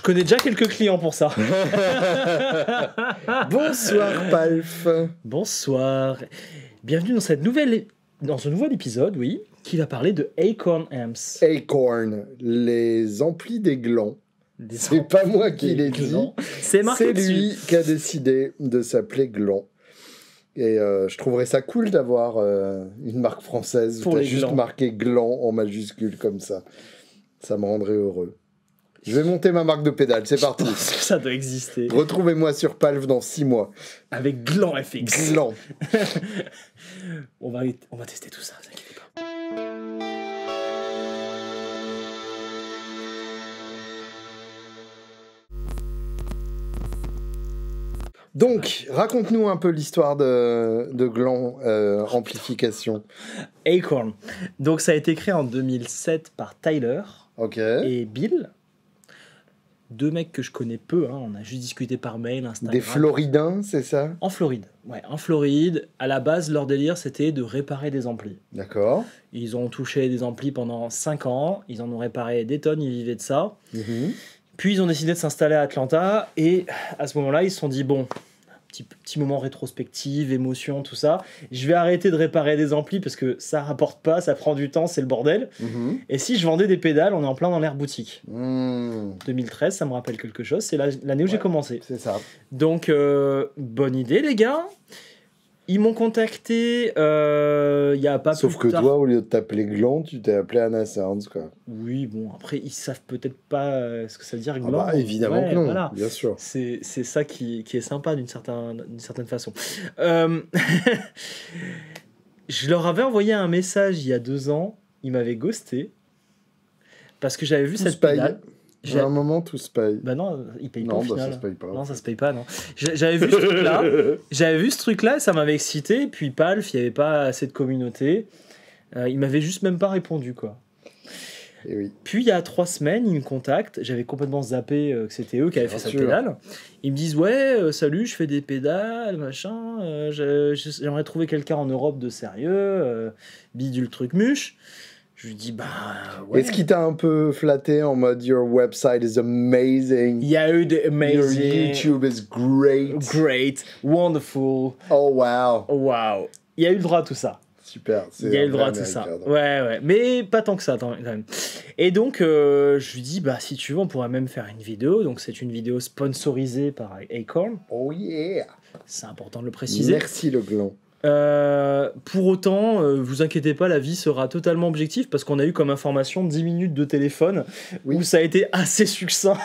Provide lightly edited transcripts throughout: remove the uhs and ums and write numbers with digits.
connais déjà quelques clients pour ça. Bonsoir Palf. Bonsoir. Bienvenue dans ce nouvel épisode, oui, qui va parler de Acorn Amps. Acorn, les amplis des glands. C'est pas moi qui l'ai dit. C'est marqué C'est dessus. lui qui a décidé de s'appeler Gland. Et je trouverais ça cool d'avoir une marque française Pour où t'as les juste glands. marqué Gland en majuscule comme ça. Ça me rendrait heureux. Je vais monter ma marque de pédale, c'est parti. Ça doit exister. Retrouvez-moi sur Palf dans 6 mois. Avec Gland FX. Gland. On va tester tout ça, vous inquiétez pas. Donc, raconte-nous un peu l'histoire de Gland amplification. Acorn. Donc ça a été créé en 2007 par Tyler Ok. et Bill. Deux mecs que je connais peu, hein. On a juste discuté par mail, Instagram. Des Floridins, c'est ça? En Floride, ouais, en Floride. À la base, leur délire, c'était de réparer des amplis. D'accord. Ils ont touché des amplis pendant 5 ans, ils en ont réparé des tonnes, ils vivaient de ça. Mhm. Puis ils ont décidé de s'installer à Atlanta, et à ce moment-là, ils se sont dit, bon, petit moment rétrospective, émotion, tout ça, je vais arrêter de réparer des amplis parce que ça rapporte pas, ça prend du temps, c'est le bordel. Mhm. Et si je vendais des pédales, on est en plein dans l'ère boutique. Mmh. 2013, ça me rappelle quelque chose, c'est l'année où j'ai commencé. C'est ça. Donc, bonne idée, les gars. Ils m'ont contacté il y a pas Sauf que plus tard. toi, au lieu de t'appeler Gland, tu t'es appelé Anna Sounds, quoi. Oui, bon, après, ils savent peut-être pas ce que ça veut dire Ah gland. bah, évidemment Ouais, que non, voilà. bien sûr. C'est ça qui est sympa d'une certaine façon. Je leur avais envoyé un message il y a 2 ans. Ils m'avaient ghosté. Parce que j'avais vu Tout cette se paye. pédale. À un moment, tout se paye. Bah non, ils payent pas Non, au bah, final. ça se paye pas. Non, ça se paye pas, non. J'avais vu ce truc-là. J'avais vu ce truc-là, ça m'avait excité. Puis Palf, il n'y avait pas assez de communauté. Il m'avait juste même pas répondu, quoi. Et oui. Puis il y a 3 semaines, ils me contactent. J'avais complètement zappé que c'était eux qui avaient Bien fait cette sûr. pédale. Ils me disent, ouais, salut, je fais des pédales, machin. J'aimerais trouver quelqu'un en Europe de sérieux. Bidule truc muche. Je lui dis, bah ouais. Est-ce qu'il t'a un peu flatté en mode Your website is amazing? Il y a eu des Your amazing, YouTube is great. great, wonderful. Oh wow. Wow. Il y a eu le droit à tout ça. Super. c'est Il y a eu un le droit à vrai tout ça. Américain, Ouais. Mais pas tant que ça, quand même. Et donc, je lui dis, bah, si tu veux, on pourrait même faire une vidéo. Donc, c'est une vidéo sponsorisée par Acorn. Oh yeah. C'est important de le préciser. Merci le Gland. Pour autant, vous inquiétez pas, la vie sera totalement objective parce qu'on a eu comme information 10 minutes de téléphone Oui. où ça a été assez succinct.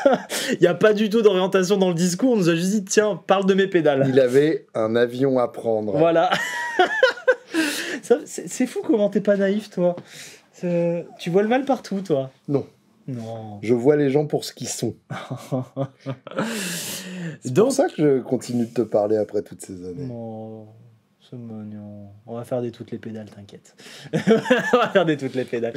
Il n'y a pas du tout d'orientation dans le discours. On nous a juste dit, tiens, parle de mes pédales. Il avait un avion à prendre. Voilà. C'est fou comment t'es pas naïf, toi. Tu vois le mal partout, toi. Non. Non. Je vois les gens pour ce qu'ils sont. C'est Donc, pour ça que je continue de te parler après toutes ces années. non, c'est mignon. On va faire des toutes les pédales, t'inquiète. On va faire des toutes les pédales.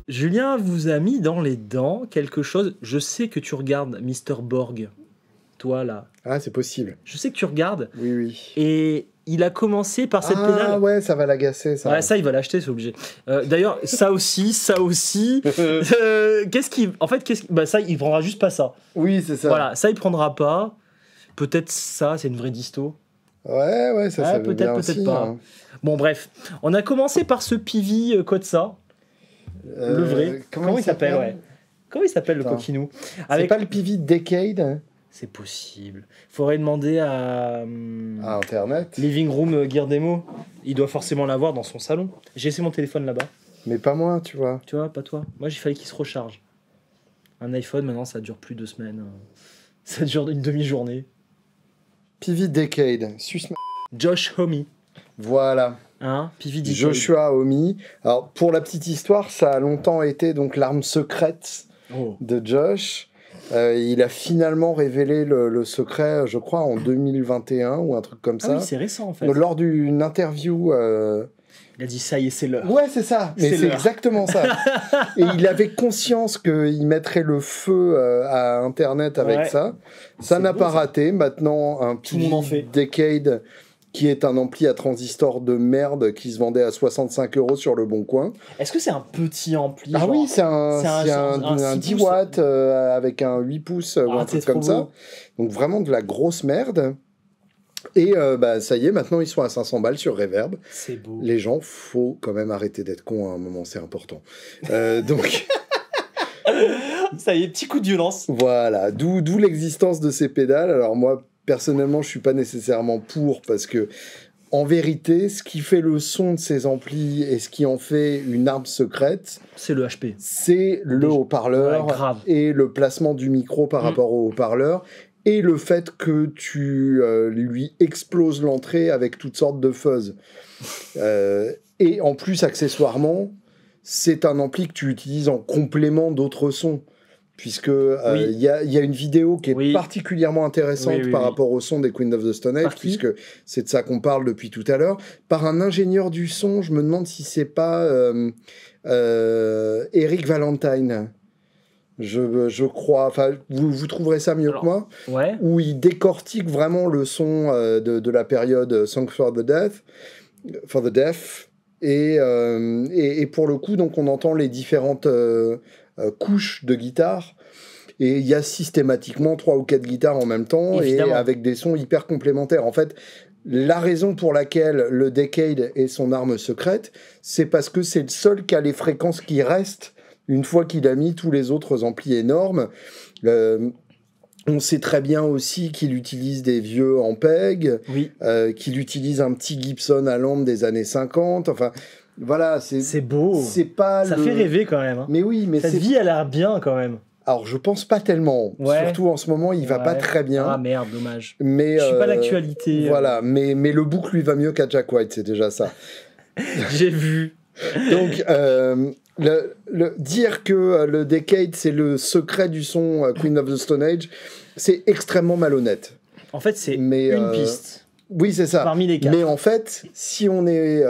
Julien vous a mis dans les dents quelque chose. Je sais que tu regardes Mr. Borg. Toi, là. Ah, c'est possible. Je sais que tu regardes. Oui, oui. Et il a commencé par cette Ah pédale. ouais, ça va l'agacer, ça. Ouais, ça, il va l'acheter, c'est obligé. D'ailleurs, ça aussi. Bah, ça, il prendra juste pas ça. Oui, c'est ça. Voilà, ça, il prendra pas. Peut-être ça, c'est une vraie disto. Ouais, ça veut peut-être, bien peut-être aussi, pas. hein. Bon, bref. On a commencé par ce Pivi Kotsa, le vrai. Comment il s'appelle, ouais. Comment il s'appelle, le Putain. coquinou? C'est pas le Pivi Decade, hein, C'est possible. Faudrait demander à à Internet. Living Room Gear Demo. Il doit forcément l'avoir dans son salon. J'ai laissé mon téléphone là-bas. Mais pas moi, tu vois. Tu vois, pas toi. Moi, il fallait qu'il se recharge. Un iPhone, maintenant, ça dure plus 2 semaines. Ça dure une demi-journée. Pivi Decade. Suce ma- Josh Homme. Voilà. Hein, Pivi Decade. Joshua Homme. Alors, pour la petite histoire, ça a longtemps été donc l'arme secrète Oh. de Josh. Il a finalement révélé le secret, je crois, en 2021 ou un truc comme Ah ça. oui, c'est récent, en fait. Lors d'une interview. Il a dit, ça y est, c'est l'heure. Ouais, c'est ça. Mais C'est c'est l'heure. exactement ça. Et il avait conscience qu'il mettrait le feu à Internet avec Ouais. ça. C'est Ça n'a bon, pas ça. raté. Maintenant, un Tout le monde en fait. Decade qui est un ampli à transistor de merde qui se vendait à 65 € sur le Bon Coin. Est-ce que c'est un petit ampli? Ah genre, oui, c'est un un 6 10 pouces. watts avec un 8 pouces ou un c'est truc comme trop ça. beau. Donc vraiment de la grosse merde. Et ça y est, maintenant ils sont à 500 balles sur Reverb. C'est beau. Les gens, faut quand même arrêter d'être cons à un moment, c'est important. Donc Ça y est, petit coup de violence. voilà, d'où l'existence de ces pédales. Alors moi, personnellement, je suis pas nécessairement pour, parce que en vérité, ce qui fait le son de ces amplis et ce qui en fait une arme secrète, C'est le HP. c'est le Ouais, haut-parleur grave. et le placement du micro par rapport au haut-parleur et le fait que tu lui exploses l'entrée avec toutes sortes de fuzz. Et en plus, accessoirement, c'est un ampli que tu utilises en complément d'autres sons. Puisque il y a une vidéo qui est particulièrement intéressante par rapport au son des Queen of the Stone Age, puisque c'est de ça qu'on parle depuis tout à l'heure, par un ingénieur du son. Je me demande si c'est pas Eric Valentine. Je crois. Enfin, vous trouverez ça mieux que moi. Ouais. Où il décortique vraiment le son de la période Song for the Deaf. Et pour le coup, donc on entend les différentes couches de guitare. Et il y a systématiquement 3 ou 4 guitares en même temps, évidemment, et avec des sons hyper complémentaires. En fait, la raison pour laquelle le Decade est son arme secrète, c'est parce que c'est le seul qui a les fréquences qui restent une fois qu'il a mis tous les autres amplis énormes. On sait très bien aussi qu'il utilise des vieux Ampeg, qu'il utilise un petit Gibson à lampe des années 50. Enfin, voilà, c'est beau. C'est pas ça fait rêver quand même. Hein. Mais oui, mais cette vie a l'air bien quand même. Alors, je pense pas tellement. Surtout en ce moment, il va pas très bien. Ah merde, dommage. Mais, je suis pas l'actualité. Voilà, mais le bouc lui va mieux qu'à Jack White, c'est déjà ça. J'ai vu. Donc, dire que le Decade, c'est le secret du son Queen of the Stone Age, c'est extrêmement malhonnête. En fait, c'est une piste. Oui, c'est ça. Parmi les 4. Mais en fait, si on est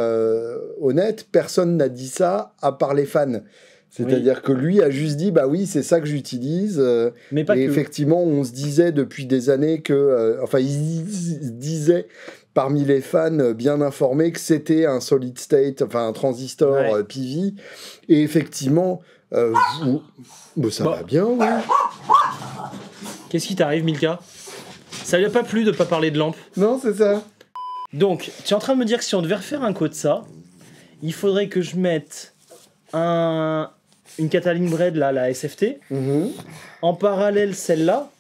honnête, personne n'a dit ça à part les fans. C'est-à-dire que lui a juste dit, bah oui, c'est ça que j'utilise. Mais pas et que. effectivement, on se disait depuis des années que... enfin, il se disait parmi les fans bien informés que c'était un solid state, enfin un transistor PV. Et effectivement, ça va bien, oui. Qu'est-ce qui t'arrive, Milka? Ça lui a pas plu de pas parler de lampe? Non, c'est ça. Donc, tu es en train de me dire que si on devait refaire un code de ça, il faudrait que je mette une Catalin Bread, là, la SFT, en parallèle celle-là,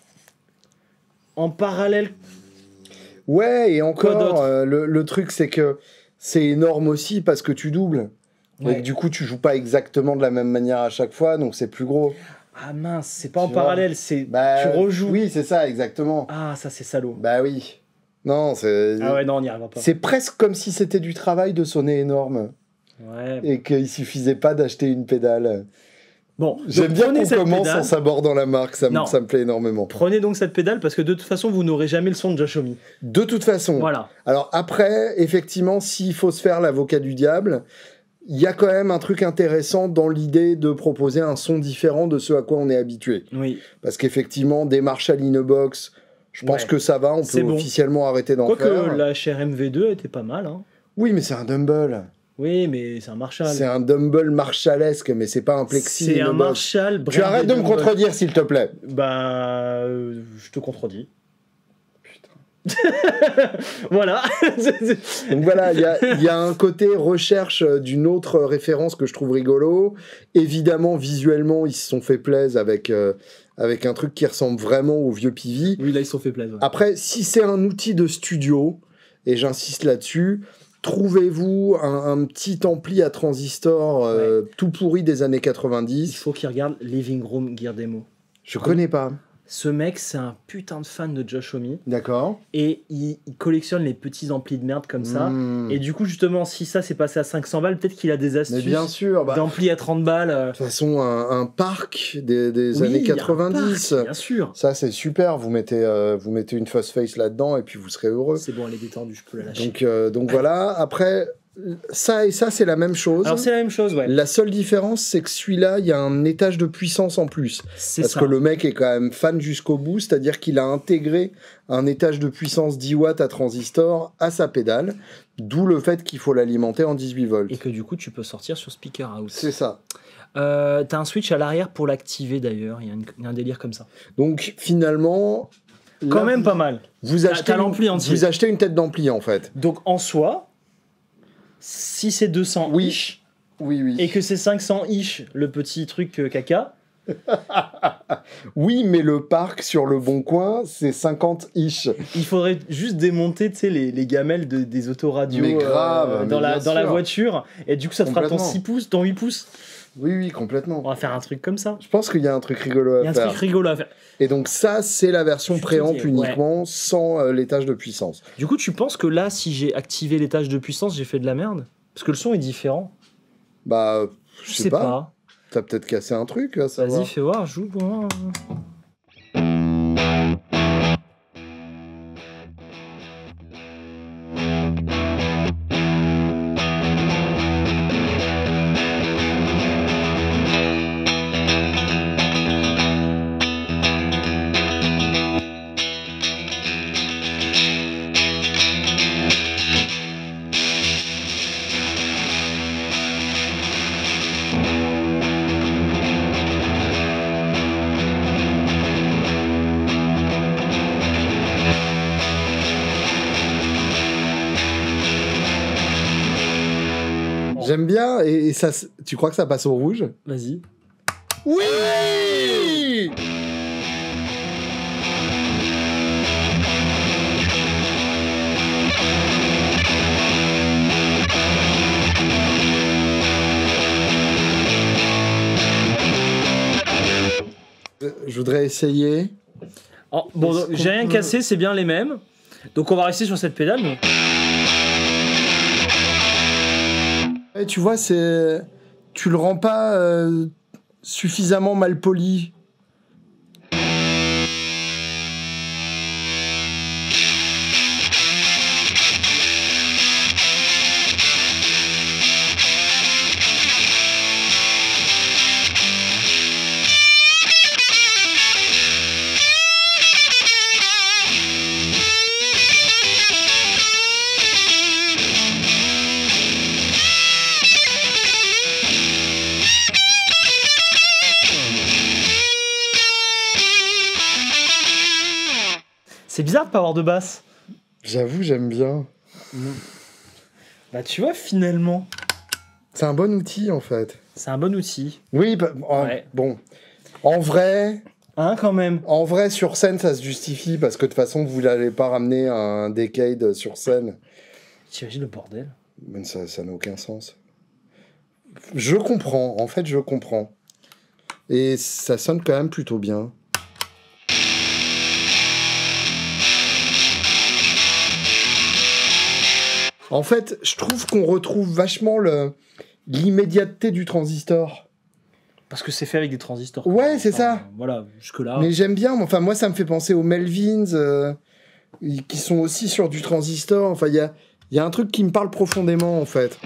en parallèle... Ouais, et encore, le truc, c'est que c'est énorme aussi parce que tu doubles. Et que, du coup, tu joues pas exactement de la même manière à chaque fois, donc c'est plus gros. Ah mince, c'est pas en parallèle, c'est tu rejoues. Oui, c'est ça, exactement. Ah, ça c'est salaud. Bah oui. Non, c'est... Ah ouais, non, on n'y arrivera pas. C'est presque comme si c'était du travail de sonner énorme. Ouais. Et qu'il suffisait pas d'acheter une pédale. Bon, j'aime bien qu'on commence en s'abordant la marque, ça me plaît énormément. Prenez donc cette pédale parce que de toute façon, vous n'aurez jamais le son de Josh Homme. De toute façon. Voilà. Alors après, effectivement, s'il faut se faire l'avocat du diable, il y a quand même un truc intéressant dans l'idée de proposer un son différent de ce à quoi on est habitué. Oui. Parce qu'effectivement, des Marshall in a box, je pense que ça va, on peut officiellement arrêter d'en faire. Quoique la HRM V2 était pas mal. Hein. Oui, mais c'est un Dumble. Oui, mais c'est un Marshall. C'est un Dumble Marshallesque, mais c'est pas un Plexi. C'est un Marshall. Tu arrêtes de me contredire, s'il te plaît. Bah, je te contredis. Voilà. Donc voilà, il y a un côté recherche d'une autre référence que je trouve rigolo. Évidemment, visuellement, ils se sont fait plaisir avec un truc qui ressemble vraiment au vieux PV. Oui, là, ils se sont fait plaisir. Ouais. Après, si c'est un outil de studio, et j'insiste là-dessus, trouvez-vous un petit ampli à transistor tout pourri des années 90. Il faut qu'il regarde Living Room Gear Demo. Je connais pas. Ce mec, c'est un putain de fan de Josh Homme. D'accord. Et il collectionne les petits amplis de merde comme ça. Et du coup, justement, si ça s'est passé à 500 balles, peut-être qu'il a des astuces. Mais bien sûr. D'amplis à 30 balles. De toute façon, un parc des années 90. Parc, bien sûr. Ça, c'est super. Vous mettez une Fuzz Face là-dedans et puis vous serez heureux. C'est bon, elle est détendue, je peux la lâcher. Donc voilà. Après, Ça et ça, c'est la même chose. Alors c'est la même chose, ouais. La seule différence, c'est que celui-là, il y a un étage de puissance en plus. C'est Parce ça. que le mec est quand même fan jusqu'au bout, c'est-à-dire qu'il a intégré un étage de puissance 10 watts à transistor à sa pédale, d'où le fait qu'il faut l'alimenter en 18 volts. Et que du coup, tu peux sortir sur speaker out. C'est ça. T'as un switch à l'arrière pour l'activer d'ailleurs. Il y a un délire comme ça. Donc finalement... Quand là, même pas mal. Vous achetez, t'as l'ampli entier. Vous achetez une tête d'ampli en fait. Donc en soi, si c'est 200 Oui. ish Oui. et que c'est 500 ish, le petit truc caca, Oui, mais le parc sur le Bon Coin, c'est 50 ish. il faudrait juste démonter, tu sais, les gamelles des autoradios Mais grave, dans mais bien la sûr. voiture. Et du coup, ça te fera ton Complètement. 6 pouces, ton 8 pouces. Oui, complètement. On va faire un truc comme ça. Je pense qu'il y a un truc rigolo Il y a à un faire. truc rigolo à faire. Et donc ça, c'est la version Je te préamp dis, uniquement, sans l'étage de puissance. Du coup, tu penses que là, si j'ai activé l'étage de puissance, j'ai fait de la merde? Parce que le son est différent. Bah, je sais pas. T'as peut-être cassé un truc, à savoir. Vas-y, fais voir, joue pour moi. J'aime bien, et ça, tu crois que ça passe au rouge? Vas-y. Oui! Je voudrais essayer. Oh, bon, Est-ce qu'on j'ai rien peut- cassé, c'est bien les mêmes. Donc on va rester sur cette pédale. Mais... Et tu vois, tu le rends pas suffisamment mal poli. C'est bizarre de pas avoir de basse. J'avoue, j'aime bien. Bah tu vois, finalement, C'est un bon outil, en fait. c'est un bon outil. Oui, Ouais. bon. En vrai, Hein, quand même. sur scène, ça se justifie, parce que de toute façon, vous n'allez pas ramener un Decade sur scène. T'imagines le bordel? Mais ça n'a aucun sens. Je comprends, en fait, je comprends. Et ça sonne quand même plutôt bien. En fait, je trouve qu'on retrouve vachement l'immédiateté du transistor. Parce que c'est fait avec des transistors. Ouais, c'est ça. Voilà, jusque-là. Mais j'aime bien, enfin moi ça me fait penser aux Melvins, qui sont aussi sur du transistor. Enfin, il y a un truc qui me parle profondément, en fait.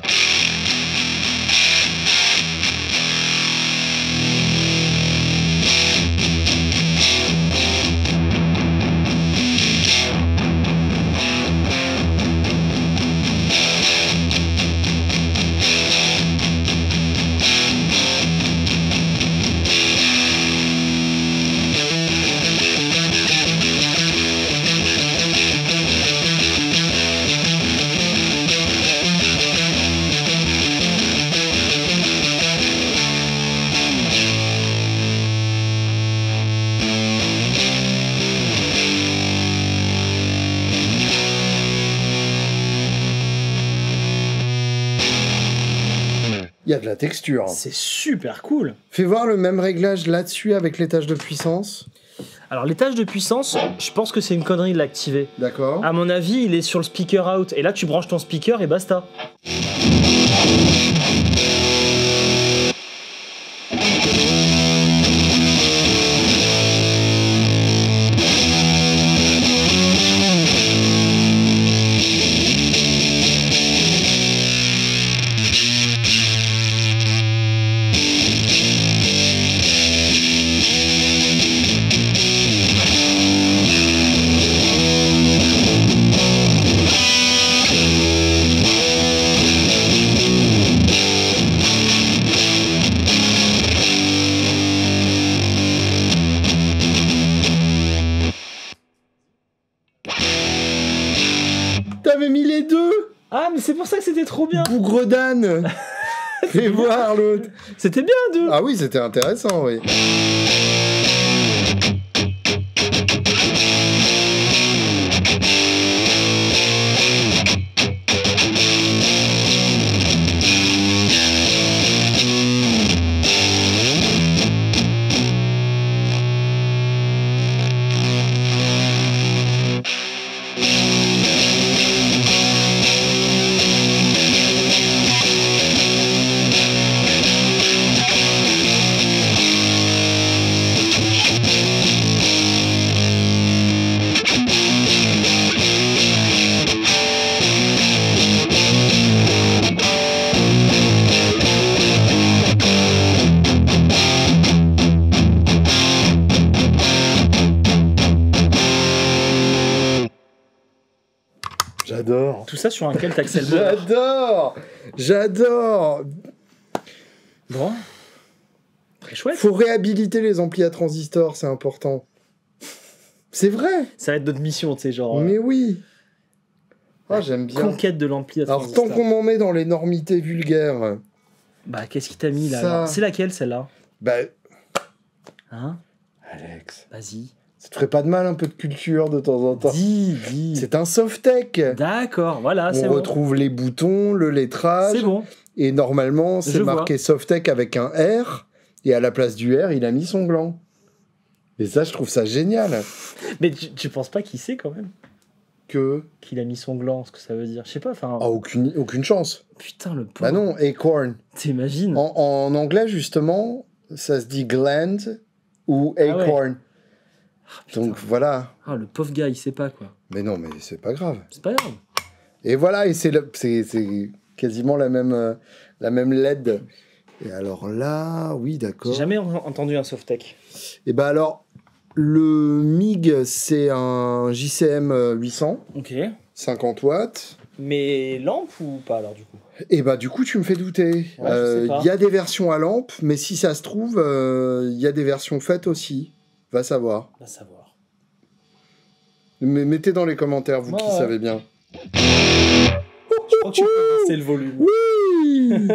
Il y a de la texture. C'est super cool. Fais voir le même réglage là-dessus avec l'étage de puissance. Alors l'étage de puissance, je pense que c'est une connerie de l'activer. D'accord. À mon avis, il est sur le speaker out. Et là, tu branches ton speaker et basta. j'avais mis les deux. Ah, mais c'est pour ça que c'était trop bien. Bougre d'âne. Fais voir l'autre. C'était bien à deux. Ah oui, c'était intéressant, oui. J'adore. Tout ça sur un Kelt Axel Bauer. J'adore. Bon. Très chouette. Faut réhabiliter les amplis à transistors, c'est important. C'est vrai. Ça va être notre mission, tu sais, genre. Mais oui. Ah, j'aime bien. Conquête de l'ampli à Alors, transistor. tant qu'on en est dans l'énormité vulgaire, Bah, qu'est-ce qu'il t'a mis là Ça. alors C'est laquelle celle-là bah, Hein Alex, Vas-y. ça te ferait pas de mal un peu de culture de temps en temps? Dis. C'est un soft-tech. D'accord, voilà, c'est On bon. retrouve les boutons, le lettrage. C'est bon. Et normalement, c'est Je vois. marqué soft-tech avec un R. Et à la place du R, il a mis son gland. Et ça, je trouve ça génial. Mais tu penses pas qu'il sait quand même Que... qu'il a mis son gland, ce que ça veut dire? Je sais pas, enfin. Ah, aucune chance. Putain, le pauvre. Bah non, acorn. T'imagines? En anglais, justement, ça se dit gland ou Ah ouais. acorn. Ah, putain. Donc voilà. Ah, le pauvre gars, il sait pas quoi. Mais non, mais c'est pas grave. C'est pas grave. Et voilà, et c'est quasiment la même LED. Et alors là, oui, J'ai d'accord. jamais entendu un Softec. Et bah alors, le MIG, c'est un JCM 800, Ok. 50 watts. Mais lampe ou pas alors du coup? Et bah du coup, tu me fais douter. Ouais, je sais pas. Il y a des versions à lampe, mais si ça se trouve, il y a des versions faites aussi. Va savoir. Va savoir. Mais mettez dans les commentaires, vous qui Ouais. savez bien. Je crois que tu peux baisser le volume. Oui.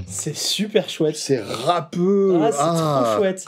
C'est super chouette. C'est râpeux. Ah, c'est trop chouette.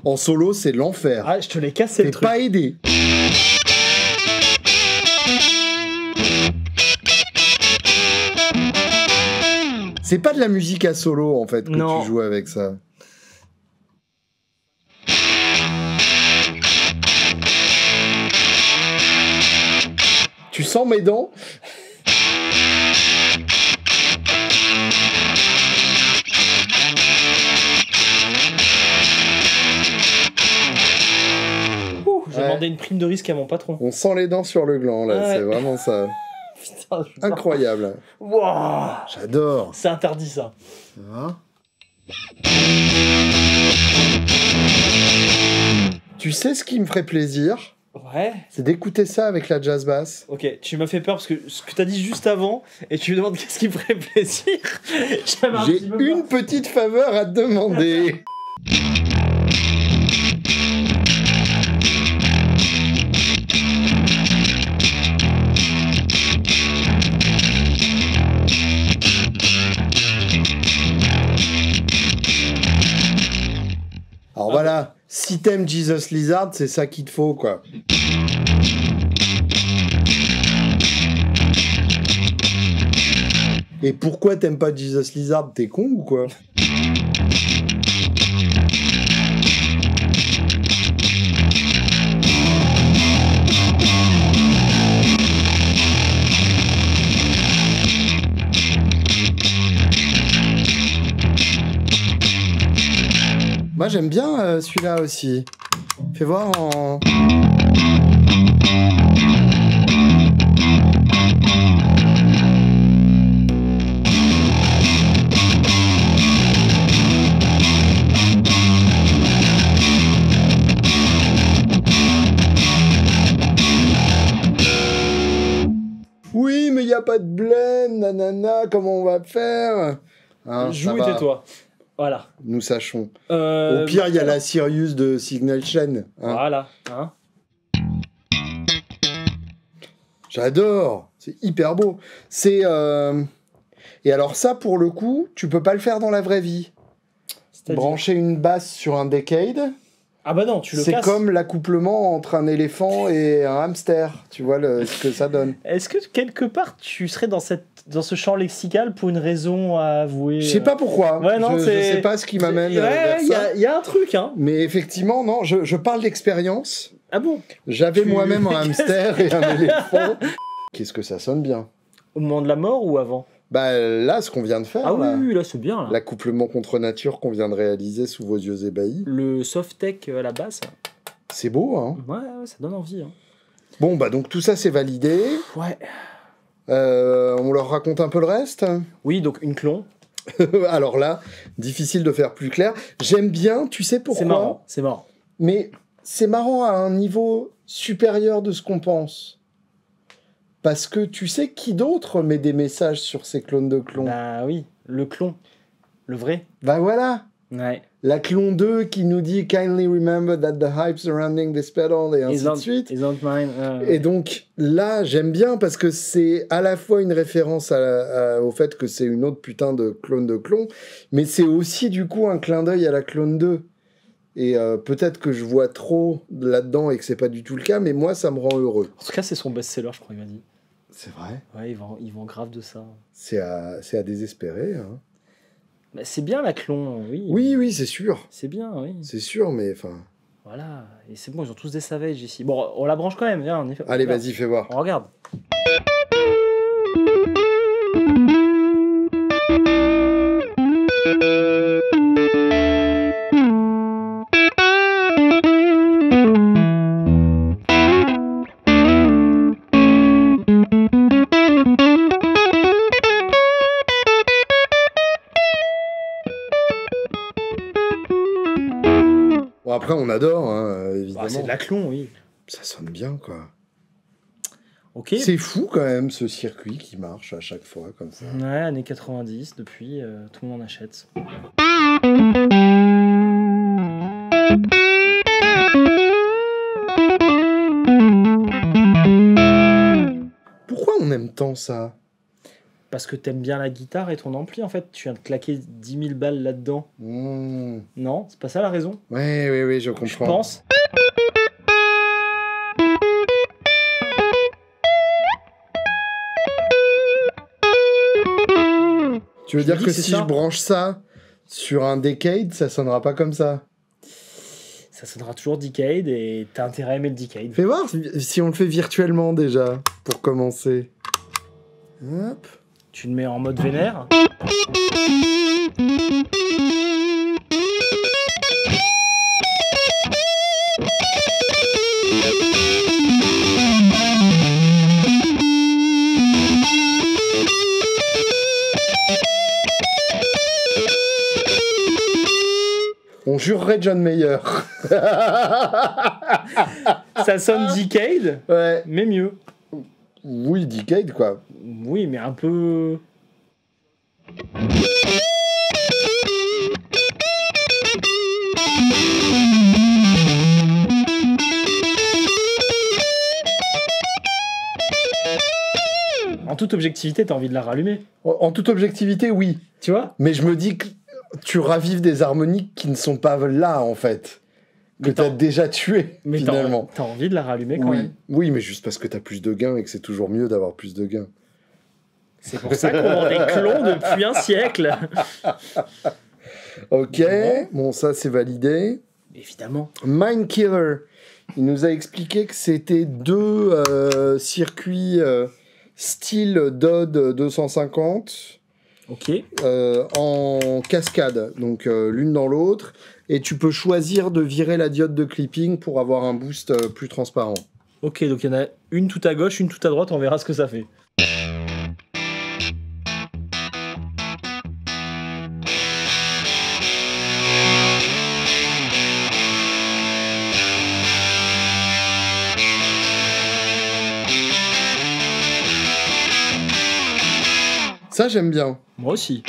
En solo, c'est l'enfer. Ah, je te l'ai cassé le T'es truc. pas aidé. C'est pas de la musique à solo en fait que Non. tu joues avec ça. Tu sens mes dents? Ouh, j'ai Ouais. demandé une prime de risque à mon patron. On sent les dents sur le gland là, Ouais. c'est vraiment ça. Putain, Incroyable. Wouah, J'adore. c'est interdit ça. Tu sais ce qui me ferait plaisir? Ouais. C'est d'écouter ça avec la jazz bass. Ok, tu m'as fait peur parce que ce que t'as dit juste avant, et tu me demandes qu'est-ce qui me ferait plaisir. J'avais un J'ai petit peu une petite faveur à te demander. Alors voilà, si t'aimes Jesus Lizard, c'est ça qu'il te faut, quoi. Et pourquoi t'aimes pas Jesus Lizard? T'es con ou quoi? Moi j'aime bien celui-là aussi. Fais voir en... Oui, mais il n'y a pas de blême, nanana, comment on va faire? Hein, Joue et tais-toi. Voilà. Nous sachons. Au pire, il y a la Sirius de Signal Chain. Hein. Voilà. Hein. J'adore. C'est hyper beau. C'est... Et alors ça, pour le coup, tu peux pas le faire dans la vraie vie. Brancher une basse sur un Decade... Ah bah non, tu le casses. C'est comme l'accouplement entre un éléphant et un hamster. Tu vois ce que ça donne. Est-ce que quelque part tu serais dans ce champ lexical pour une raison à avouer? Je sais pas pourquoi. Ouais, non, je sais pas ce qui m'amène vers ça. Il y a un truc, hein. Mais effectivement, non, je parle d'expérience. Ah bon? J'avais moi-même un hamster et un éléphant. Qu'est-ce que ça sonne bien. Au moment de la mort ou avant? Bah là, ce qu'on vient de faire. Ah là. oui, là c'est bien. Là. L'accouplement contre nature qu'on vient de réaliser sous vos yeux ébahis. Le soft tech à la basse. C'est beau, hein. Ouais, ça donne envie. Hein. Bon, bah donc tout ça c'est validé. Ouais. On leur raconte un peu le reste. Oui, donc une clon. Alors là, difficile de faire plus clair. J'aime bien, tu sais pourquoi? C'est marrant. Mais c'est marrant à un niveau supérieur de ce qu'on pense. Parce que tu sais qui d'autre met des messages sur ces clones de clones? Bah oui, le clone. Le vrai. Bah voilà. Ouais. La clone 2 qui nous dit « Kindly remember that the hype surrounding this pedal » et ainsi de suite. Isn't mine. Et donc là, j'aime bien parce que c'est à la fois une référence au fait que c'est une autre putain de clone, mais c'est aussi du coup un clin d'œil à la clone 2. Et peut-être que je vois trop là-dedans et que c'est pas du tout le cas, mais moi, ça me rend heureux. En tout cas, c'est son best-seller, je crois, il m'a dit. C'est vrai. Ouais, ils vont grave de ça. C'est à désespérer. Hein. Bah, c'est bien la clone, oui. Oui, c'est sûr. C'est bien, oui. C'est sûr, mais enfin... Voilà, et c'est bon, ils ont tous des savages ici. Bon, on la branche quand même, viens. Allez, vas-y, fais voir. On regarde. Bon, après, on adore, hein, évidemment. Bah, c'est de la clone, oui. Ça sonne bien, quoi. Ok. C'est fou, quand même, ce circuit qui marche à chaque fois, comme ça. Ouais, années 90, depuis, tout le monde en achète. Pourquoi on aime tant ça? Parce que t'aimes bien la guitare et ton ampli, en fait. Tu viens de claquer 10 000 balles là-dedans. Non, c'est pas ça la raison? Oui, je comprends. Je pense. Tu veux dire que si je branche ça sur un Decade, ça sonnera pas comme ça? Ça sonnera toujours Decade et t'as intérêt à aimer le Decade. Fais voir si on le fait virtuellement déjà, pour commencer. Hop. Tu le mets en mode vénère. On jurerait John Mayer. Ça sonne Decade, ouais. Mais mieux. Oui, Decade, quoi. Oui, mais un peu... En toute objectivité, t'as envie de la rallumer. En toute objectivité, oui. Tu vois? Mais je me dis que tu ravives des harmoniques qui ne sont pas là, en fait. Que t'as déjà tué, mais finalement. T'as envie de la rallumer quand même. Oui, mais juste parce que t'as plus de gains et que c'est toujours mieux d'avoir plus de gains. C'est pour ça qu'on vend des clones depuis un siècle. Ok, bon, ça c'est validé. Évidemment. Mindkiller, il nous a expliqué que c'était 2 circuits style DOD 250 Ok. en cascade, donc l'une dans l'autre. Et tu peux choisir de virer la diode de clipping pour avoir un boost plus transparent. Ok, donc il y en a une tout à gauche, une tout à droite, on verra ce que ça fait. Ça, j'aime bien. Moi aussi.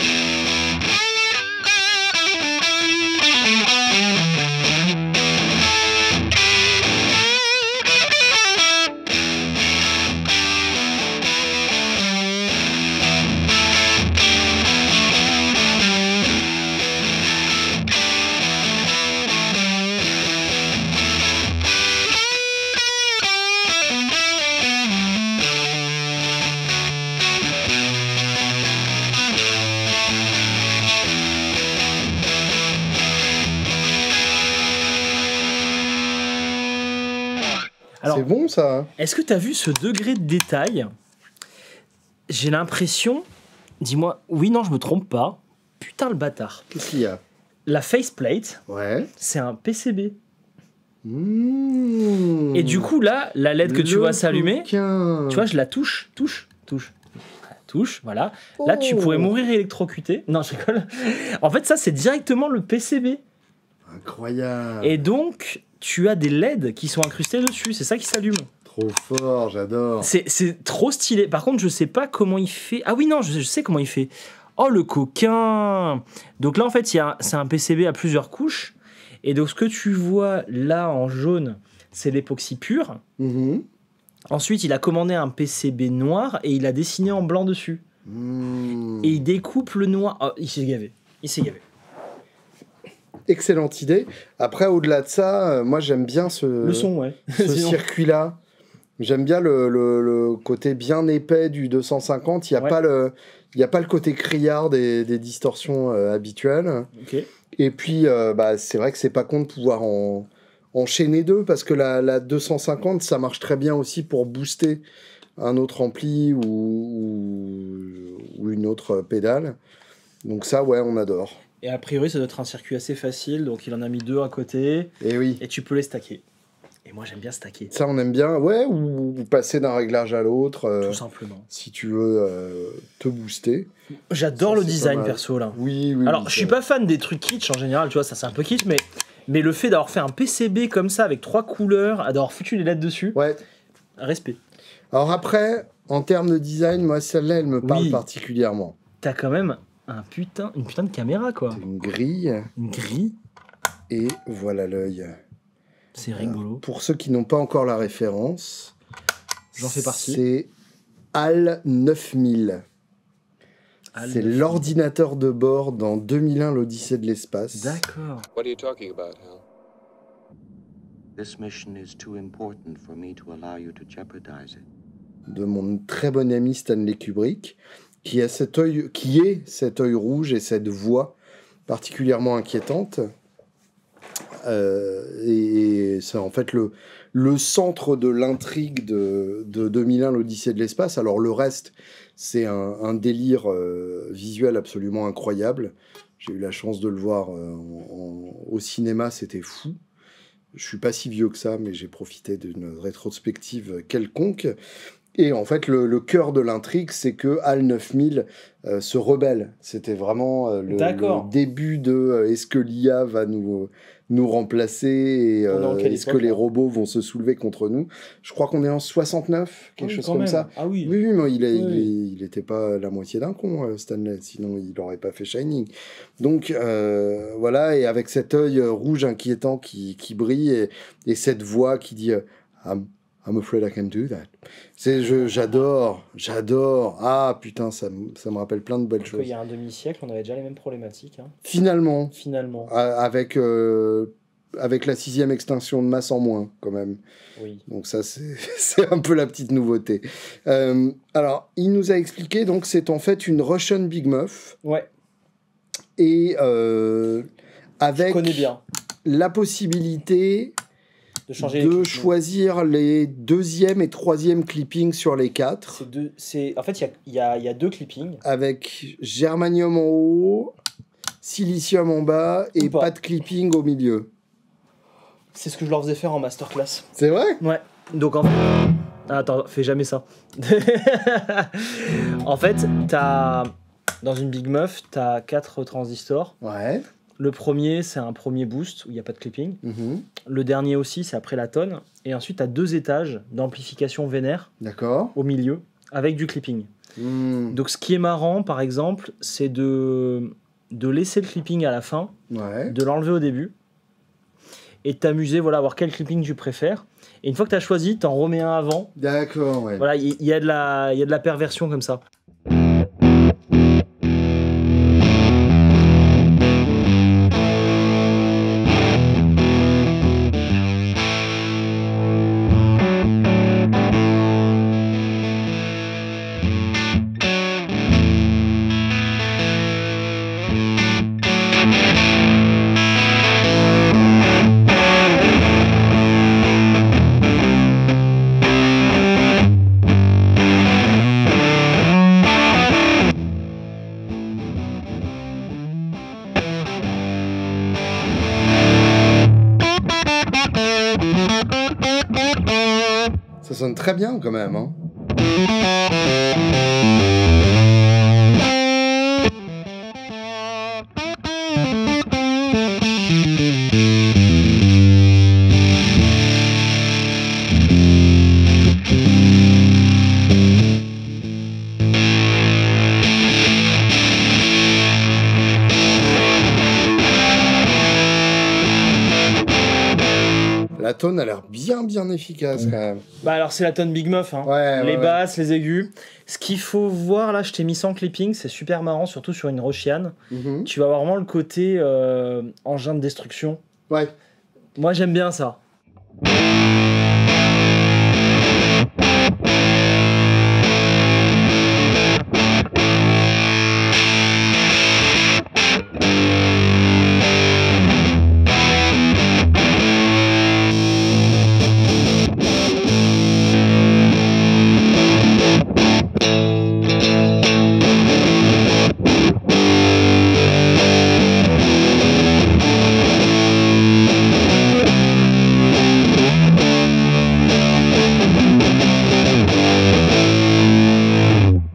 Alors, c'est bon, ça. Hein. Est-ce que tu as vu ce degré de détail? J'ai l'impression... Dis-moi, oui, non, je me trompe pas. Putain, le bâtard. Qu'est-ce qu'il y a? La faceplate, Ouais. c'est un PCB. Mmh. Et du coup, là, la LED que tu vois s'allumer, coquin. tu vois, je la touche, voilà. Là, tu pourrais mourir électrocuté. Non, je rigole. En fait, ça, c'est directement le PCB. Incroyable. Et donc, tu as des LED qui sont incrustés dessus. C'est ça qui s'allume. Trop fort, j'adore. C'est trop stylé. Par contre, je sais pas comment il fait. Ah oui, non, je sais comment il fait. Oh, le coquin. Donc là, en fait, c'est un PCB à plusieurs couches. Et donc, ce que tu vois là en jaune, c'est l'époxy pur. Mhm. Ensuite, il a commandé un PCB noir et il a dessiné en blanc dessus. Mmh. Et il découpe le noir. Oh, il s'est gavé. Excellente idée. Après, au-delà de ça, moi j'aime bien Le son, ouais. ce circuit-là. J'aime bien le côté bien épais du 250. Il n'y a, Ouais. pas le côté criard des distorsions habituelles. Ok. Et puis, c'est vrai que c'est pas con de pouvoir enchaîner deux, parce que la 250, ça marche très bien aussi pour booster un autre ampli ou une autre pédale. Donc ça, ouais, on adore. Et a priori, ça doit être un circuit assez facile. Donc, il en a mis 2 à côté. Et oui. Et tu peux les stacker. Et moi, j'aime bien stacker. Ça, on aime bien. Ouais, ou passer d'un réglage à l'autre. Tout simplement. Si tu veux te booster. J'adore Ça, le c'est design pas mal. perso, là. Oui. Alors, oui, je suis pas fan des trucs kitsch en général, tu vois, ça c'est un peu kitsch, mais le fait d'avoir fait un PCB comme ça avec 3 couleurs, d'avoir foutu les lettres dessus, Ouais. respect. Alors après, en termes de design, moi, celle-là, elle me parle particulièrement. T'as quand même une putain de caméra, quoi. C'est une grille. Une grille. Et voilà l'œil. C'est rigolo. Pour ceux qui n'ont pas encore la référence, J'en fais partie. C'est HAL 9000. C'est l'ordinateur de bord dans 2001, l'Odyssée de l'espace. D'accord. What are you talking about, Hal? This mission is too important for me to allow you to jeopardize it. De mon très bon ami Stanley Kubrick, qui est cet œil rouge et cette voix particulièrement inquiétante. Et c'est en fait le centre de l'intrigue de 2001, l'Odyssée de l'espace. Alors le reste, c'est un délire visuel absolument incroyable. J'ai eu la chance de le voir au cinéma, c'était fou. Je suis pas si vieux que ça, mais j'ai profité d'une rétrospective quelconque. Et en fait, le cœur de l'intrigue, c'est que HAL 9000 se rebelle. C'était vraiment le début de est-ce que l'IA va nous remplacer et est-ce que les robots vont se soulever contre nous. Je crois qu'on est en 69, quelque chose comme ça. Ah oui. Oui, mais il était pas la moitié d'un con, Stanley, sinon il n'aurait pas fait Shining. Donc voilà, et avec cet œil rouge inquiétant qui brille et cette voix qui dit I'm afraid I can do that. J'adore. Ah putain, ça me rappelle plein de belles choses. Il y a un demi-siècle, on avait déjà les mêmes problématiques. Hein. Finalement. Finalement. Avec avec la 6e extinction de masse en moins, quand même. Oui. Donc ça, c'est un peu la petite nouveauté. Alors, il nous a expliqué, donc c'est en fait une Russian Big Muff. Ouais. Et avec Je connais bien. la possibilité De changer de choisir les 2e et 3e clippings sur les 4. En fait, il y a 2 clippings. Avec germanium en haut, silicium en bas et Ou pas. pas de clipping au milieu. C'est ce que je leur faisais faire en masterclass. C'est vrai? Ouais. Donc en fait... Attends, fais jamais ça. En fait, dans une Big Muff, t'as 4 transistors. Ouais. Le premier, c'est un premier boost où il n'y a pas de clipping. Mhm. Le dernier aussi, c'est après la tonne. Et ensuite, tu as 2 étages d'amplification vénère D'accord. au milieu avec du clipping. Hmm. Donc ce qui est marrant, par exemple, c'est de laisser le clipping à la fin, Ouais. de l'enlever au début et de t'amuser, voilà, à voir quel clipping tu préfères. Et une fois que tu as choisi, tu en remets un avant. D'accord, ouais. Voilà, il y a de la perversion comme ça. Ça sonne très bien quand même, hein. La tonne a l'air bien efficace quand même. Bah alors c'est la tonne Big Muff, hein. Ouais, Les ouais, basses, les aigus. Ce qu'il faut voir là, je t'ai mis sans clipping, c'est super marrant, surtout sur une Roshian. Mhm. Tu vas avoir vraiment le côté engin de destruction. Ouais. Moi j'aime bien ça.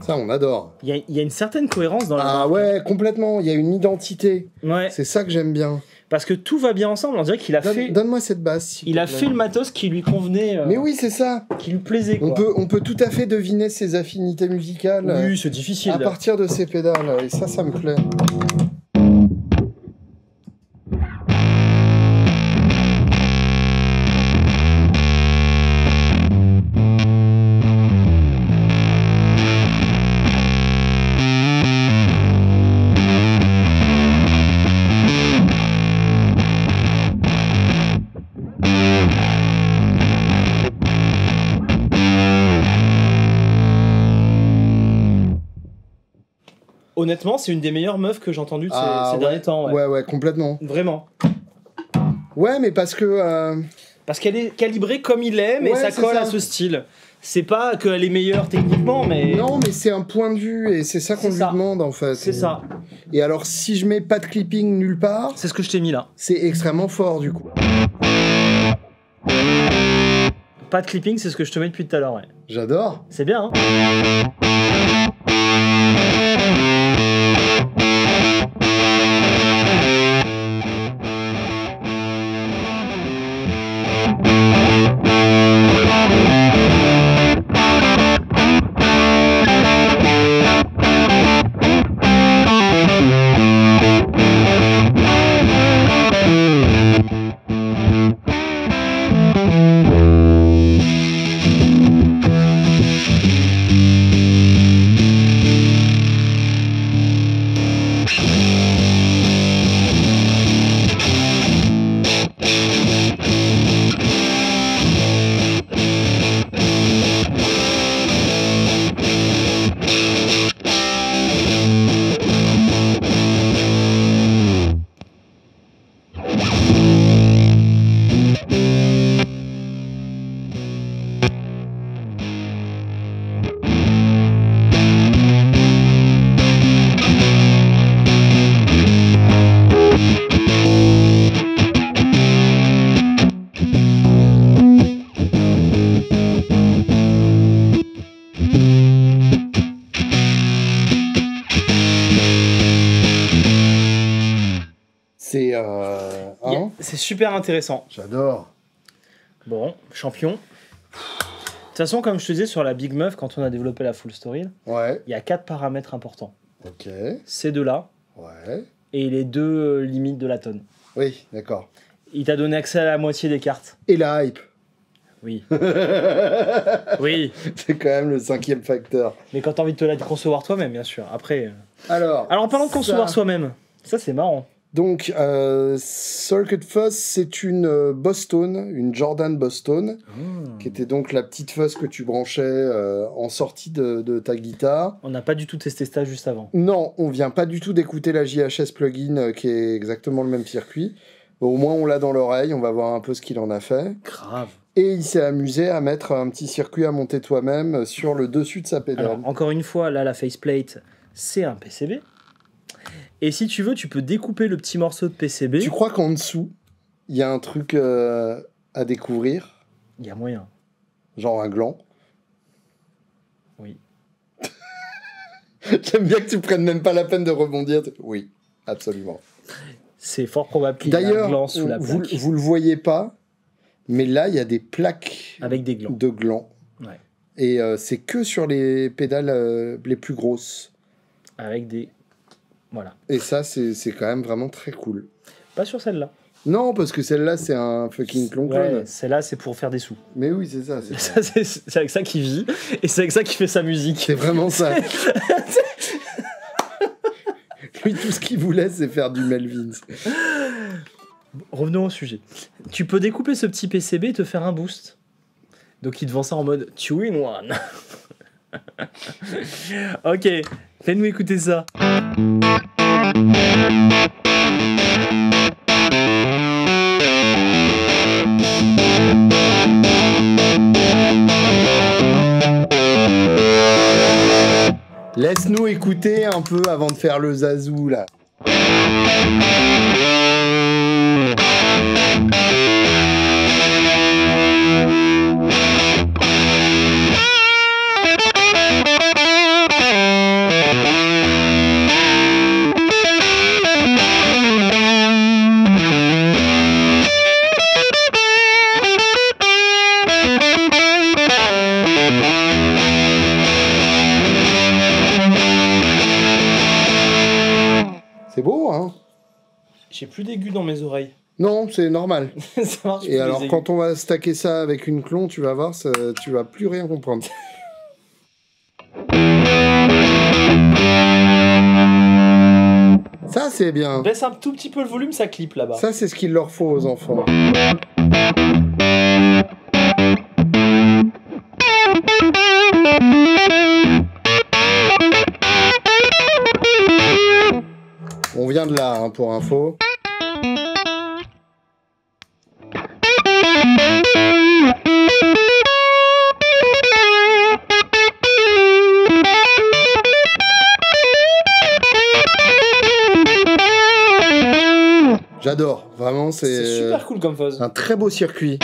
Ça, on adore. Il y a une certaine cohérence dans la Ah marque. ouais, complètement. Il y a une identité. Ouais, C'est ça que j'aime bien. parce que tout va bien ensemble. On dirait qu'il a fait... Donne-moi cette basse. s'il Il te a plaît. fait le matos qui lui convenait, Mais oui, c'est ça. qui lui plaisait, quoi. On peut tout à fait deviner ses affinités musicales Oui, c'est difficile. à partir de ses pédales. Et ça me plaît. Honnêtement, c'est une des meilleures meufs que j'ai entendues ces derniers temps. Ouais. Ouais, complètement. Vraiment. Ouais, mais parce que... Parce qu'elle est calibrée comme il est, mais Ouais, ça c'est colle ça. à ce style. C'est pas qu'elle est meilleure techniquement, mais... Non, mais c'est un point de vue et c'est ça qu'on C'est lui ça. demande en fait. C'est ça. Et alors, si je mets pas de clipping nulle part, C'est ce que je t'ai mis là. c'est extrêmement fort du coup. Pas de clipping, c'est ce que je te mets depuis tout à l'heure, ouais. J'adore. C'est bien, hein. C'est super intéressant. J'adore. Bon, champion. De toute façon, comme je te disais sur la Big Muff, quand on a développé la full story, Ouais, il y a 4 paramètres importants. ok. Ces deux-là Ouais. et et les 2 limites de la tonne. Oui, d'accord. Il t'a donné accès à la moitié des cartes. Et la hype. Oui. Oui. C'est quand même le 5e facteur. Mais quand t'as envie de te la concevoir toi-même, bien sûr. Après. Alors, Alors, en parlant de concevoir ça- soi-même, ça c'est marrant. Donc, Circuit Fuzz, c'est une Boston, une Jordan Boston, qui était donc la petite fuzz que tu branchais en sortie de ta guitare. On n'a pas du tout testé ça juste avant. Non, on vient pas du tout d'écouter la JHS plugin qui est exactement le même circuit. Au moins, on l'a dans l'oreille, on va voir un peu ce qu'il en a fait. Grave. Et il s'est amusé à mettre un petit circuit à monter toi-même sur le dessus de sa pédale. Alors, encore une fois, là, la faceplate, c'est un PCB. Et si tu veux, tu peux découper le petit morceau de PCB. Tu crois qu'en dessous, il y a un truc à découvrir, Il y a moyen. genre un gland? Oui. J'aime bien que tu prennes même pas la peine de rebondir. Oui, absolument. C'est fort probable qu'il y ait un D'ailleurs, gland sous la vous, plaque. vous le voyez pas, mais là, il y a des plaques Avec des glands. de glands. Ouais. Et c'est que sur les pédales les plus grosses. Avec des... Voilà. Et ça, c'est quand même vraiment très cool. Pas sur celle-là. Non, parce que celle-là, c'est un fucking clone. Ouais, celle-là, c'est pour faire des sous. Mais oui, c'est ça. C'est Ça, c'est avec ça qu'il vit. Et c'est avec ça qu'il fait sa musique. C'est vraiment ça. Lui, tout ce qu'il voulait, c'est faire du Melvins. Revenons au sujet. Tu peux découper ce petit PCB et te faire un boost. Donc il te vend ça en mode 2-in-1. Ok, fais-nous écouter ça. Laisse-nous écouter un peu avant de faire le zazou, là. C'est beau, hein? J'ai plus d'aigus dans mes oreilles. Non, c'est normal. Ça marche plus, Et les alors, aigus. quand on va stacker ça avec une clon, tu vas voir, tu vas plus rien comprendre. Ça, c'est bien. Baisse un tout petit peu le volume, ça clip là-bas. Ça, c'est ce qu'il leur faut aux enfants. On vient de là, hein, pour info. J'adore, vraiment, C'est super cool comme fuzz. un très beau circuit.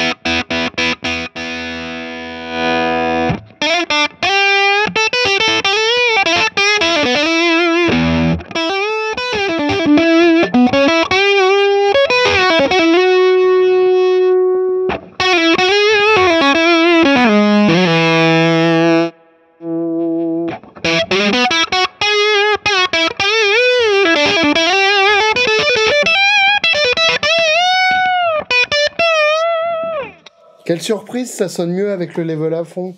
Quelle surprise, ça sonne mieux avec le level à fond.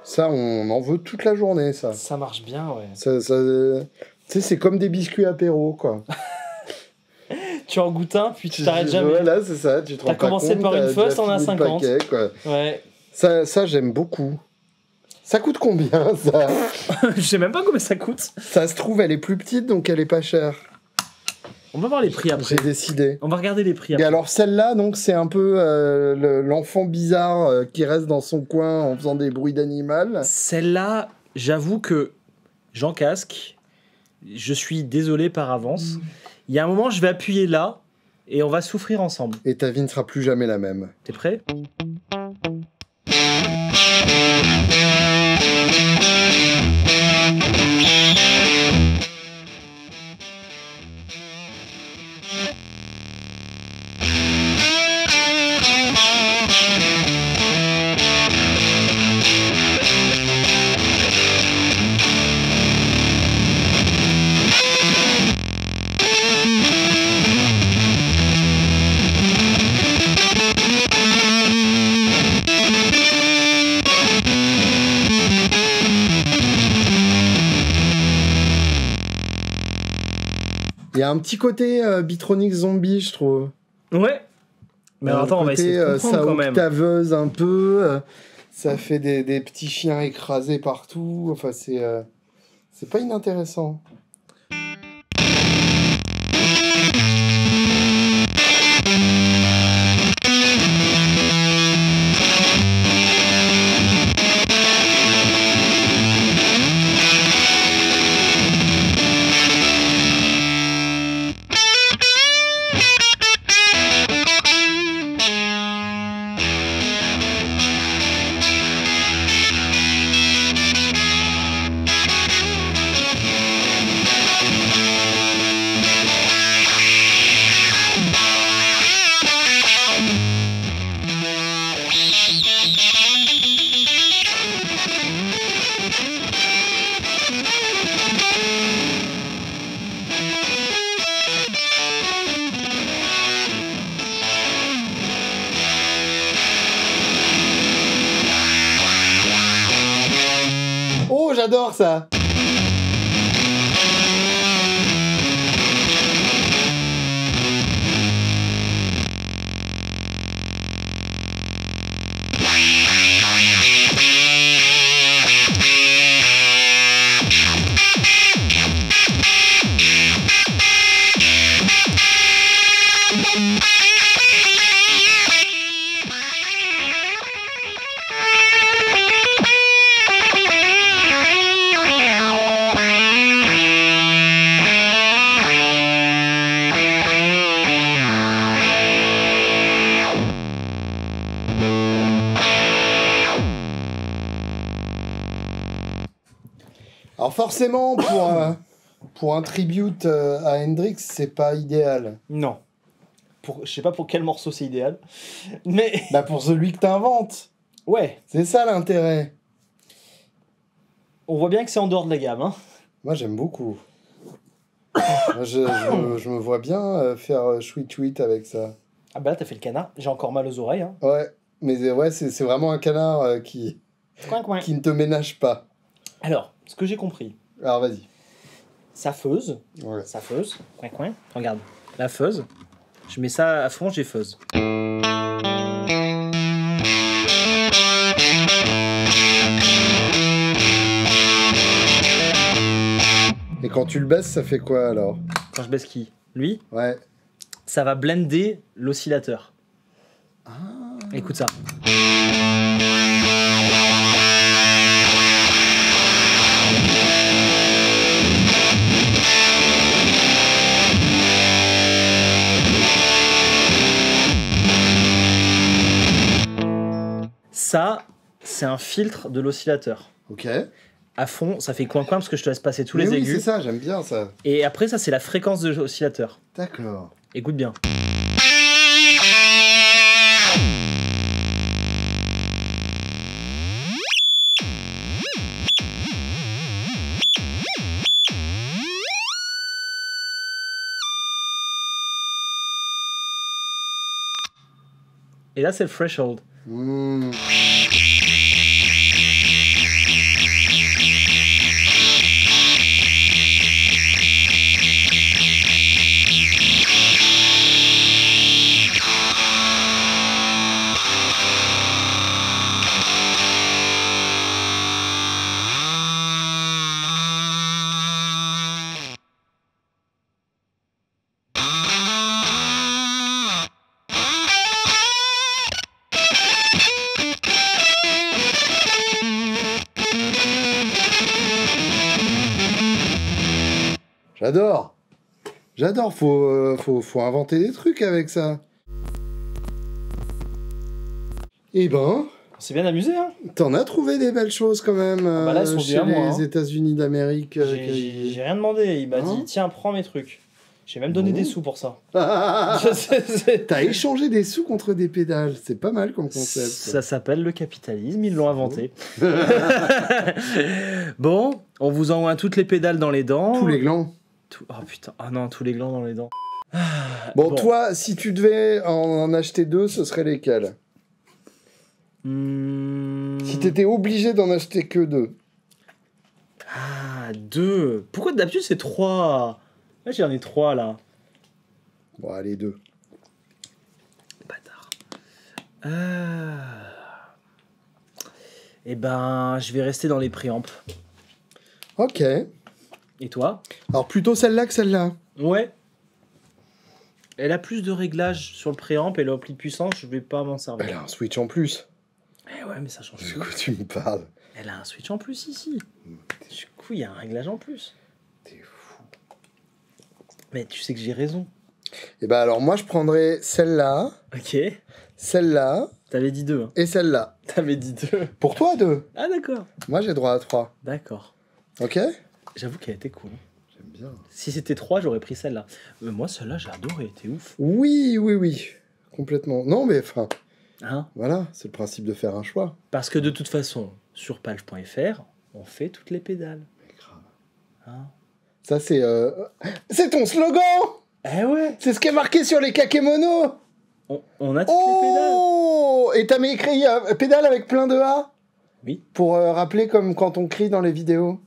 Ça, on en veut toute la journée, ça. Ça marche bien, ouais. Tu sais, c'est comme des biscuits apéro, quoi. Tu en goûtes un, puis tu t'arrêtes jamais. Ouais, là, c'est ça. Tu te T'as rends pas commencé compte, par une t'as fausse, déjà t'en as fini le 50. paquet, quoi. Ouais. Ça j'aime beaucoup. Ça coûte combien, ça? Je sais même pas combien ça coûte. Ça se trouve, elle est plus petite, donc elle est pas chère. On va voir les prix après. J'ai décidé. On va regarder les prix Et après. alors, celle-là, donc, c'est un peu l'enfant bizarre qui reste dans son coin en faisant des bruits d'animal. Celle-là, j'avoue que Jean Casque, Je suis désolé par avance. Il y a un moment, je vais appuyer là et on va souffrir ensemble. Et ta vie ne sera plus jamais la même. T'es prêt ? Il y a un petit côté Bitronic Zombie, je trouve. Ouais. Mais alors, attends, on va essayer de comprendre ça quand même. octaveuse un peu. Ça fait des petits chiens écrasés partout. Enfin, c'est pas inintéressant. Oh, j'adore ça! Alors forcément, pour un tribute à Hendrix, c'est pas idéal. Non. Je sais pas pour quel morceau c'est idéal. Mais. Bah pour celui que t'inventes. Ouais. C'est ça l'intérêt. On voit bien que c'est en dehors de la gamme. Hein. Moi j'aime beaucoup. Moi, je me vois bien faire tweet avec ça. Ah bah là t'as fait le canard. J'ai encore mal aux oreilles. Hein. Ouais, mais ouais, c'est vraiment un canard qui ne te ménage pas. Alors, ce que j'ai compris. Alors vas-y. Ça fuzz. Ouais. Ça fuzz. Coin. Regarde. La fuzz. Je mets ça à fond, j'ai fuzz. Et quand tu le baisses, ça fait quoi alors? Quand je baisse qui? Lui? Ouais. Ça va blender l'oscillateur. Ah. Écoute ça. Ça, c'est un filtre de l'oscillateur. Ok. À fond, ça fait coin parce que je te laisse passer tous Mais les oui, aigus. c'est ça, j'aime bien ça. Et après, ça, c'est la fréquence de l'oscillateur. D'accord. Écoute bien. Et là, c'est le threshold. Mmh. J'adore. J'adore, faut inventer des trucs avec ça. Eh ben, On s'est bien amusé, hein. t'en as trouvé des belles choses quand même bah là, elles sont chez bien, les moi, hein. États-Unis d'Amérique. J'ai rien demandé. Il m'a Hein dit, tiens, prends mes trucs. J'ai même donné Bon. des sous pour ça. T'as échangé des sous contre des pédales, c'est pas mal comme concept. Ça s'appelle le capitalisme, ils l'ont inventé. Bon, on vous envoie toutes les pédales dans les dents. Tous les glands. Oh putain, ah non, tous les glands dans les dents. Bon, toi, si tu devais en acheter 2, ce serait lesquels? Si t'étais obligé d'en acheter que 2. Ah, 2. Pourquoi d'habitude c'est 3? Là j'en ai 3 là. Bon, allez, 2. Bâtard. Eh ben, je vais rester dans les préamps. Ok. Et toi? Alors, plutôt celle-là que celle-là. Ouais. Elle a plus de réglages sur le préamp et l'ampli de puissance, je vais pas m'en servir. Elle a un switch en plus. Eh ouais, mais ça change De tout. quoi tu me parles? Elle a un switch en plus ici. Du coup, il y a un réglage en plus. T'es fou. Mais tu sais que j'ai raison. Et ben alors, moi, je prendrais celle-là, Ok. celle-là T'avais dit 2. Hein. et celle-là. T'avais dit 2. Pour toi, 2. Ah d'accord. Moi, j'ai droit à 3. D'accord. Ok? J'avoue qu'elle était cool. J'aime bien. Si c'était 3, j'aurais pris celle-là. Moi, celle-là, j'ai adoré. T'es ouf. Oui, oui, oui. Complètement. Non, mais enfin, Hein? voilà, c'est le principe de faire un choix. Parce que de toute façon, sur palf.fr, on fait toutes les pédales. Mais grave. Hein? Ça, c'est... C'est ton slogan! Eh ouais. C'est ce qui est marqué sur les kakémonos! On a toutes les pédales. Oh! Et t'as mis écrit pédale avec plein de A? Oui. Pour rappeler comme quand on crie dans les vidéos.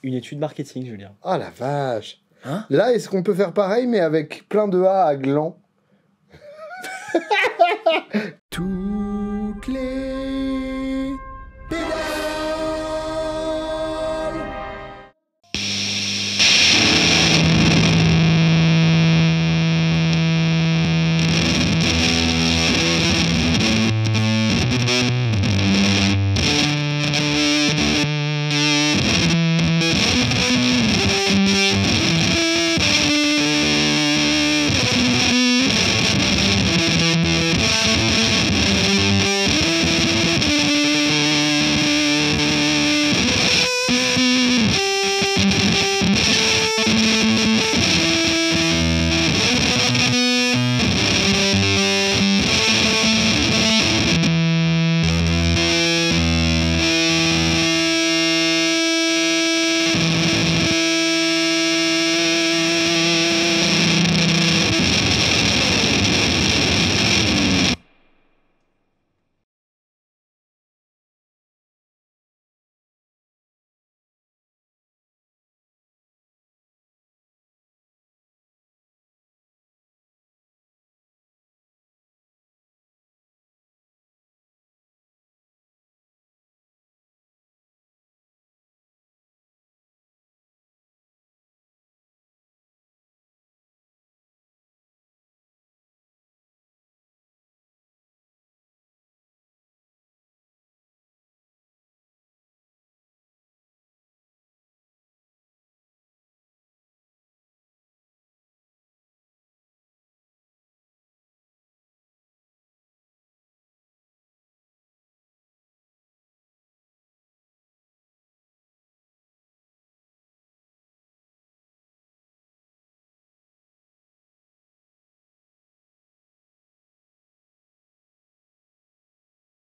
Une étude marketing, Julien. Ah la vache! Hein? Là, est-ce qu'on peut faire pareil, mais avec plein de A à gland? Toutes les